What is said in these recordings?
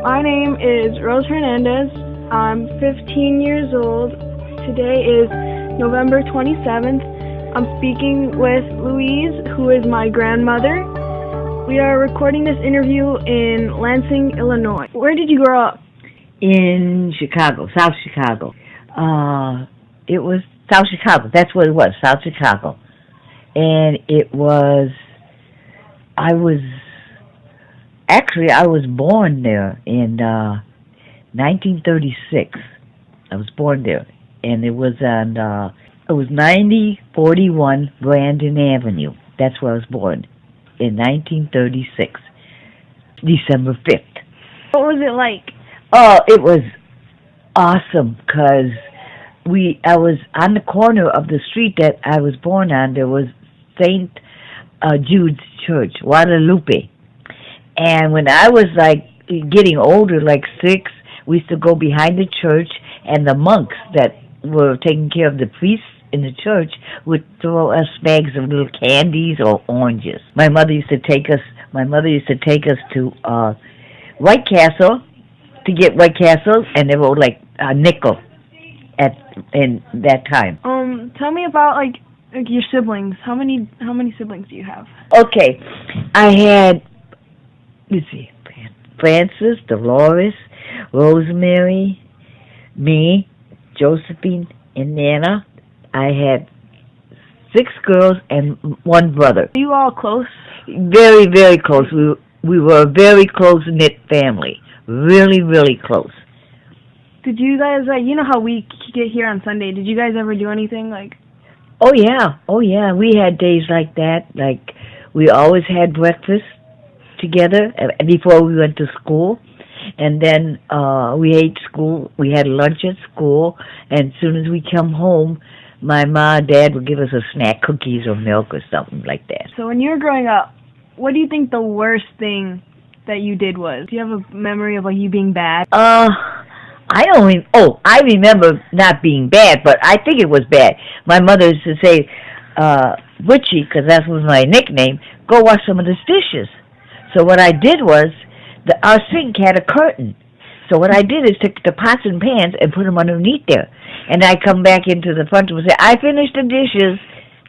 My name is Rose Hernandez. I'm 15 years old. Today is November 27th. I'm speaking with Louise, who is my grandmother. We are recording this interview in Lansing, Illinois. Where did you grow up? In Chicago, South Chicago. It was South Chicago. That's what it was, South Chicago. And I was born there in 1936. I was born there. And it was 9041 Brandon Avenue. That's where I was born in 1936, December 5th. What was it like? Oh, it was awesome because I was on the corner of the street that I was born on. There was St. Jude's Church, Guadalupe. And when I was getting older, like 6, we used to go behind the church, and the monks that were taking care of the priests in the church would throw us bags of little candies or oranges. My mother used to take us to White Castle to get White Castle, and they were like a nickel in that time. Tell me about like your siblings. How many siblings do you have? Okay, I had, let's see, Francis, Dolores, Rosemary, me, Josephine, and Nana. I had 6 girls and 1 brother. Are you all close? Very, very close. We were a very close-knit family. Really, really close. Did you guys, you know how we get here on Sunday, did you guys ever do anything like? Oh, yeah. We had days like that. Like, we always had breakfast together before we went to school. And then we ate school. We had lunch at school. And as soon as we come home, my mom and dad would give us a snack, cookies or milk or something like that. So when you were growing up, what do you think the worst thing that you did was? Do you have a memory of you being bad? I remember not being bad, but I think it was bad. My mother used to say, Butchie, because that was my nickname, go wash some of the dishes. So what I did was, our sink had a curtain. So what I did is took the pots and pans and put them underneath there. And I come back into the front room and say, I finished the dishes.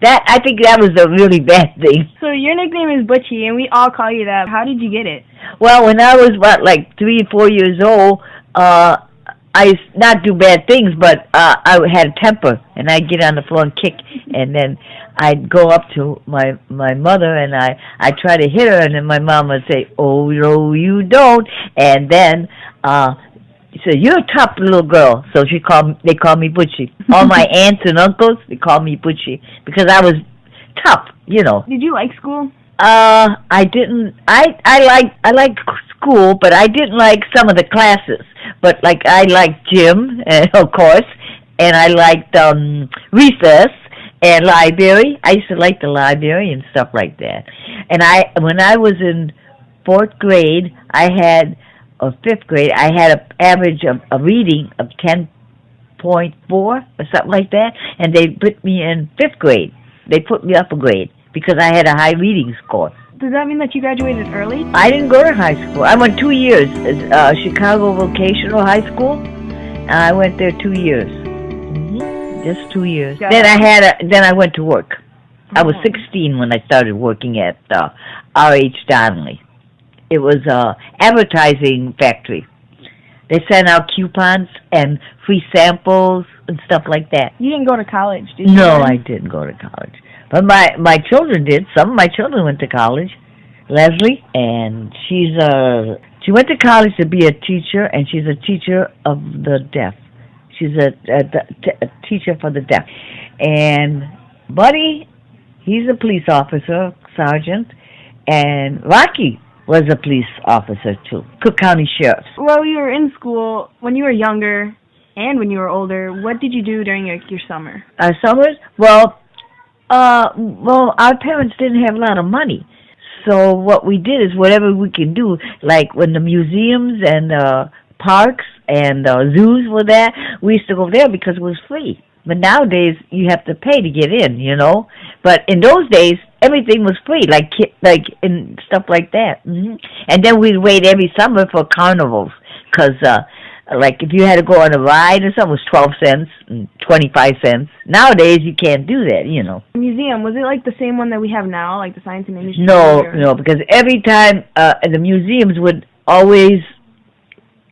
I think that was a really bad thing. So your nickname is Butchie, and we all call you that. How did you get it? Well, when I was, 3 or 4 years old, I used not do bad things, but I had a temper, and I'd get on the floor and kick, and then I'd go up to my mother, and I'd try to hit her, and then my mom would say, oh, no, you don't, and then she said, you're a tough little girl, so they called me Butchie. All my aunts and uncles, they called me Butchie, because I was tough, you know. Did you like school? I didn't. I liked school, but I didn't like some of the classes. But I liked gym, of course, and I liked recess and library. I used to like the library and stuff like that. And when I was in 4th grade, or 5th grade, I had an average of a reading of 10.4 or something like that. And they put me in 5th grade. They put me up a grade, because I had a high reading score. Does that mean that you graduated early? I didn't go to high school. I went 2 years, Chicago Vocational High School. I went there 2 years. Just 2 years. Yeah. Then I went to work. I was 16 when I started working at R.H. Donnelly. It was a advertising factory. They sent out coupons and free samples and stuff like that. You didn't go to college, did you? No, I didn't go to college. But my children did. Some of my children went to college. Leslie, and she went to college to be a teacher, and she's a teacher of the deaf. She's a teacher for the deaf. And Buddy, he's a police officer, sergeant, and Rocky was a police officer too, Cook County Sheriff. While you were in school, when you were younger and when you were older, what did you do during your summer? Our summers? Well, our parents didn't have a lot of money. So what we did is whatever we could do, like when the museums and parks and zoos were there, we used to go there because it was free. But nowadays, you have to pay to get in, you know. But in those days, everything was free, like and stuff like that. And then we'd wait every summer for carnivals. Because, like, if you had to go on a ride or something, it was 12 cents and 25 cents. Nowadays, you can't do that, you know. Museum, was it like the same one that we have now, like the Science and Industry? No, because every time the museums would always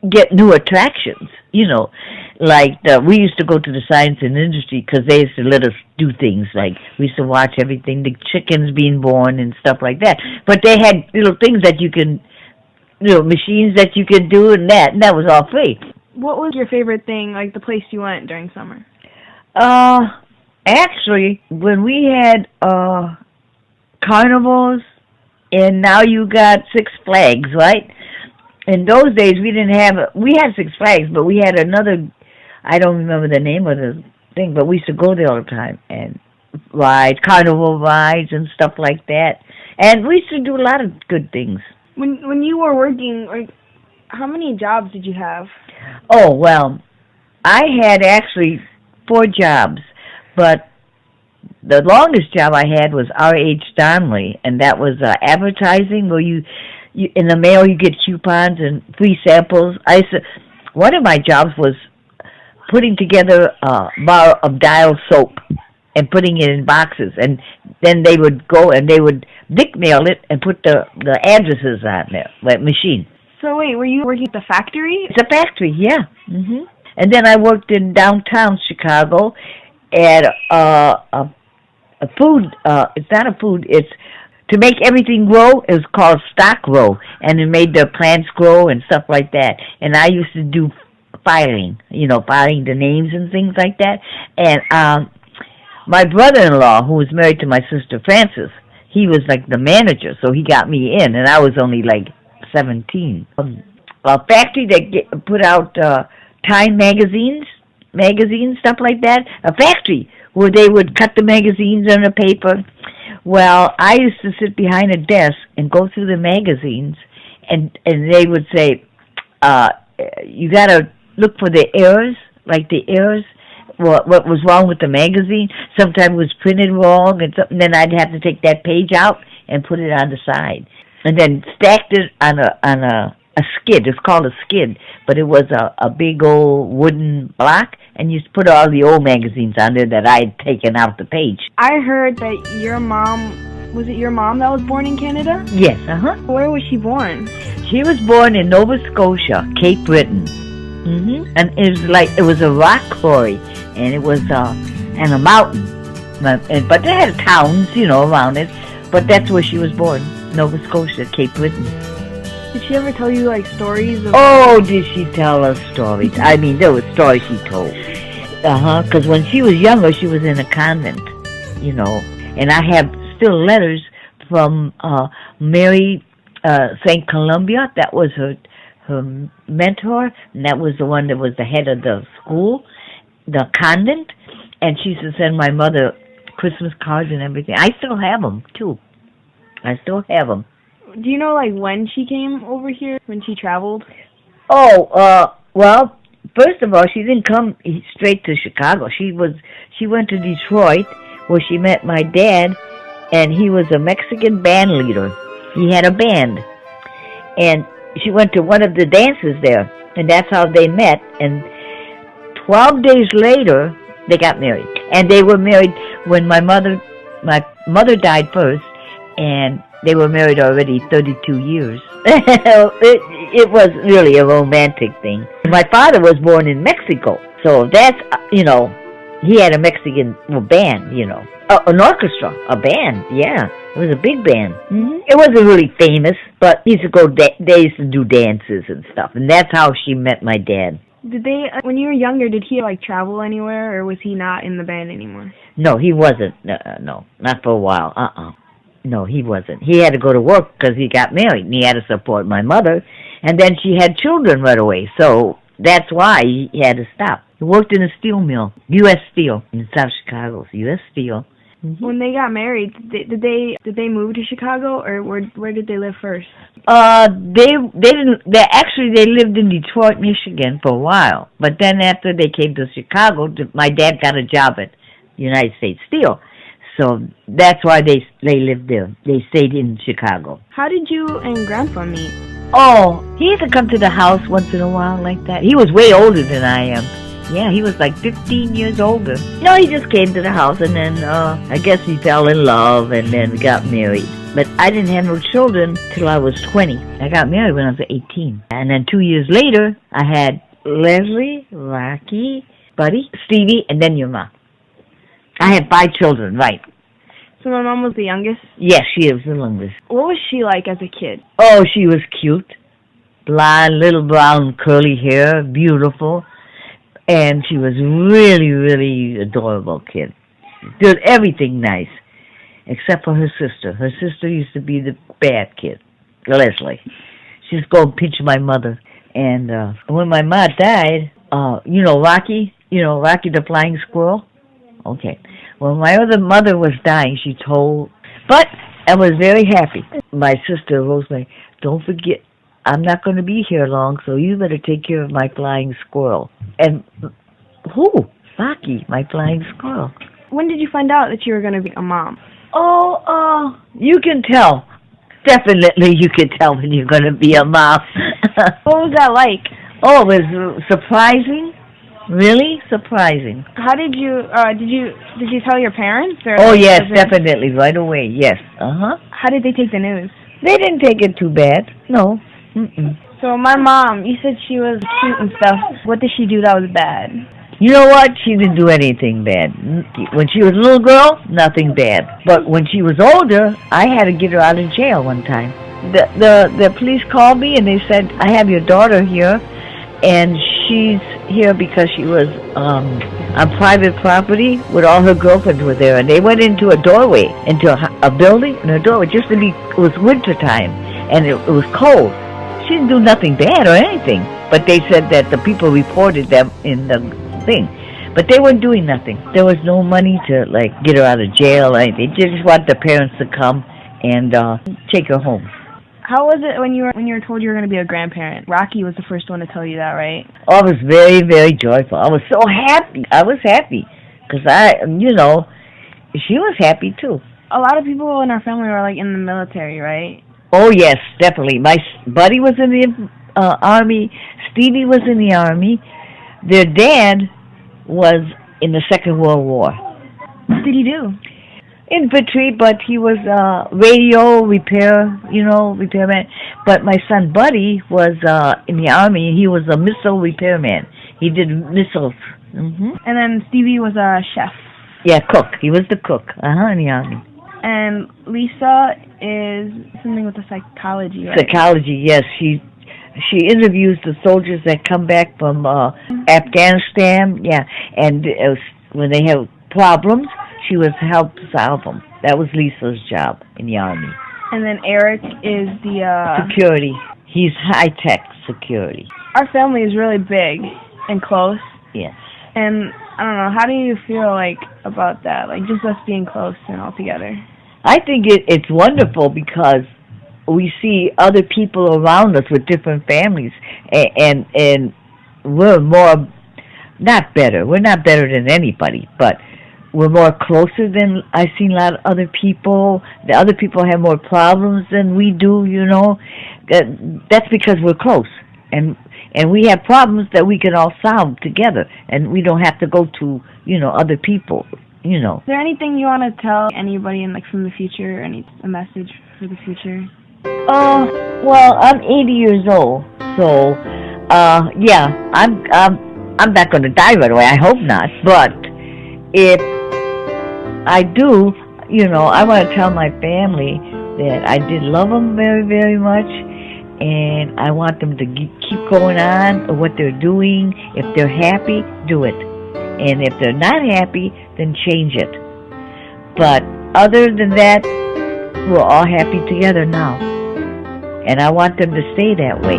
get new attractions, you know. Like, we used to go to the Science and Industry because they used to let us do things. Like, we used to watch everything, the chickens being born and stuff like that. But they had little things that you can, you know, machines that you could do and that was all free. What was your favorite thing, like the place you went during summer? Actually, when we had carnivals, and now you got Six Flags, right? In those days, we had Six Flags, but we had another, I don't remember the name of the thing, but we used to go there all the time and ride, carnival rides and stuff like that. And we used to do a lot of good things. When you were working, like, how many jobs did you have? Oh, well, I had actually 4 jobs, but the longest job I had was R.H. Donnelly, and that was advertising, where you in the mail you get coupons and free samples. One of my jobs was putting together a bar of Dial soap and putting it in boxes, and then they would go and they would dick mail it and put the addresses on there, like machine. So wait, were you working at the factory? It's a factory, yeah. Hmm. And then I worked in downtown Chicago at a food. It's not a food. It's to make everything grow. It was called Stock Grow, and it made the plants grow and stuff like that. And I used to do filing, you know, filing the names and things like that. And my brother-in-law, who was married to my sister Frances, he was like the manager, so he got me in, and I was only like 17. A factory that put out Time magazines, stuff like that. A factory where they would cut the magazines on the paper. Well, I used to sit behind a desk and go through the magazines, and they would say, you got to look for the errors, like the errors, what was wrong with the magazine. Sometimes it was printed wrong, and then I'd have to take that page out and put it on the side, and then stacked it on a skid. It's called a skid, but it was a big old wooden block, and you put all the old magazines on there that I had taken out the page. I heard that your mom, was it your mom that was born in Canada? Yes, Where was she born? She was born in Nova Scotia, Cape Breton. And it was a rock quarry, and it was and a mountain. But they had towns, you know, around it. But that's where she was born, Nova Scotia, Cape Breton. Did she ever tell you, like, stories of... Oh, did she tell us stories? I mean, there were stories she told. Because when she was younger, she was in a convent, you know. And I have still letters from Mary St. Columbia. That was her mentor, and that was the one that was the head of the school, the convent. And she used to send my mother Christmas cards and everything. I still have them, too. I still have them. Do you know, like, when she came over here, when she traveled? Oh, well, first of all, she didn't come straight to Chicago. She went to Detroit, where she met my dad, and he was a Mexican band leader. He had a band. And she went to one of the dances there, and that's how they met. And 12 days later, they got married. And they were married when my mother died first, and they were married already 32 years. It was really a romantic thing. My father was born in Mexico, so that's, you know, he had a Mexican band, you know. An orchestra, a band, yeah. It was a big band. It wasn't really famous, but they used to do dances and stuff, and that's how she met my dad. Did they, when you were younger, did he, like, travel anywhere, or was he not in the band anymore? No, he wasn't. No, not for a while. No, he wasn't. He had to go to work because he got married, and he had to support my mother, and then she had children right away, so that's why he had to stop. He worked in a steel mill, U.S. Steel, in South Chicago, U.S. Steel. When they got married, did they move to Chicago, or where did they live first? They didn't. They lived in Detroit, Michigan for a while, but then after they came to Chicago, my dad got a job at United States Steel. So that's why they lived there. They stayed in Chicago. How did you and Grandpa meet? Oh, he used to come to the house once in a while like that. He was way older than I am. Yeah, he was like 15 years older. No, he just came to the house, and then I guess he fell in love, and then got married. But I didn't have no children till I was 20. I got married when I was 18. And then 2 years later, I had Leslie, Rocky, Buddy, Stevie, and then your mom. I had 5 children, right. So my mom was the youngest? Yes, she was the youngest. What was she like as a kid? Oh, she was cute. Blonde, little brown, curly hair, beautiful. And she was really, really adorable kid. Did everything nice, except for her sister. Her sister used to be the bad kid, Leslie. She'd go and pinch my mother. And when my ma died, you know Rocky the flying squirrel? Okay. When my other mother was dying, she told, but I was very happy. My sister, Rosemary, don't forget, I'm not going to be here long, so you better take care of my flying squirrel. And who? Rocky, my flying squirrel. When did you find out that you were going to be a mom? Oh, you can tell. Definitely you can tell when you're going to be a mom. What was that like? Oh, it was surprising. Really surprising. How did you tell your parents? Or oh, yes, definitely, right away, yes. How did they take the news? They didn't take it too bad, no. Mm-mm. So my mom, you said she was cute and stuff. What did she do that was bad? You know what? She didn't do anything bad. When she was a little girl, nothing bad. But when she was older, I had to get her out of jail one time. The police called me and they said, I have your daughter here, and she's here because she was on private property with all her girlfriends were there, and they went into a doorway, into a building, and a doorway, just to be, it was winter time, and it was cold. She didn't do nothing bad or anything, but they said that the people reported them in the thing, but they weren't doing nothing. There was no money to like get her out of jail or anything. They just wanted the parents to come and take her home. How was it when you were told you were going to be a grandparent? Rocky was the first one to tell you that, right? Oh, I was very, very joyful. I was so happy. I was happy because she was happy too. A lot of people in our family were like in the military, right? Oh yes, definitely. My buddy was in the army. Stevie was in the army. Their dad was in the Second World War. What did he do? Infantry, but he was radio repairman. But my son Buddy was in the army. He was a missile repairman. He did missiles. Mm-hmm. And then Stevie was a chef. Yeah, cook. He was the cook. In the army. And Lisa is something with the psychology, right? Psychology, yes. She interviews the soldiers that come back from Afghanistan. Yeah, and when they have problems, she was help solve them. That was Lisa's job in the army. And then Eric is the security. He's high-tech security. Our family is really big and close. Yes. And I don't know, how do you feel like about that? Like just us being close and all together? I think it's wonderful because we see other people around us with different families, and we're more, not better. We're not better than anybody, but we're more closer than I've seen a lot of other people. The other people have more problems than we do, That's because we're close. And we have problems that we can all solve together. And we don't have to go to, other people, Is there anything you want to tell anybody from the future, a message for the future? Well, I'm 80 years old. So, yeah, I'm not going to die right away. I hope not. But if I do, I want to tell my family that I did love them very, very much, and I want them to keep going on what they're doing. If they're happy, do it. And if they're not happy, then change it. But other than that, we're all happy together now. And I want them to stay that way.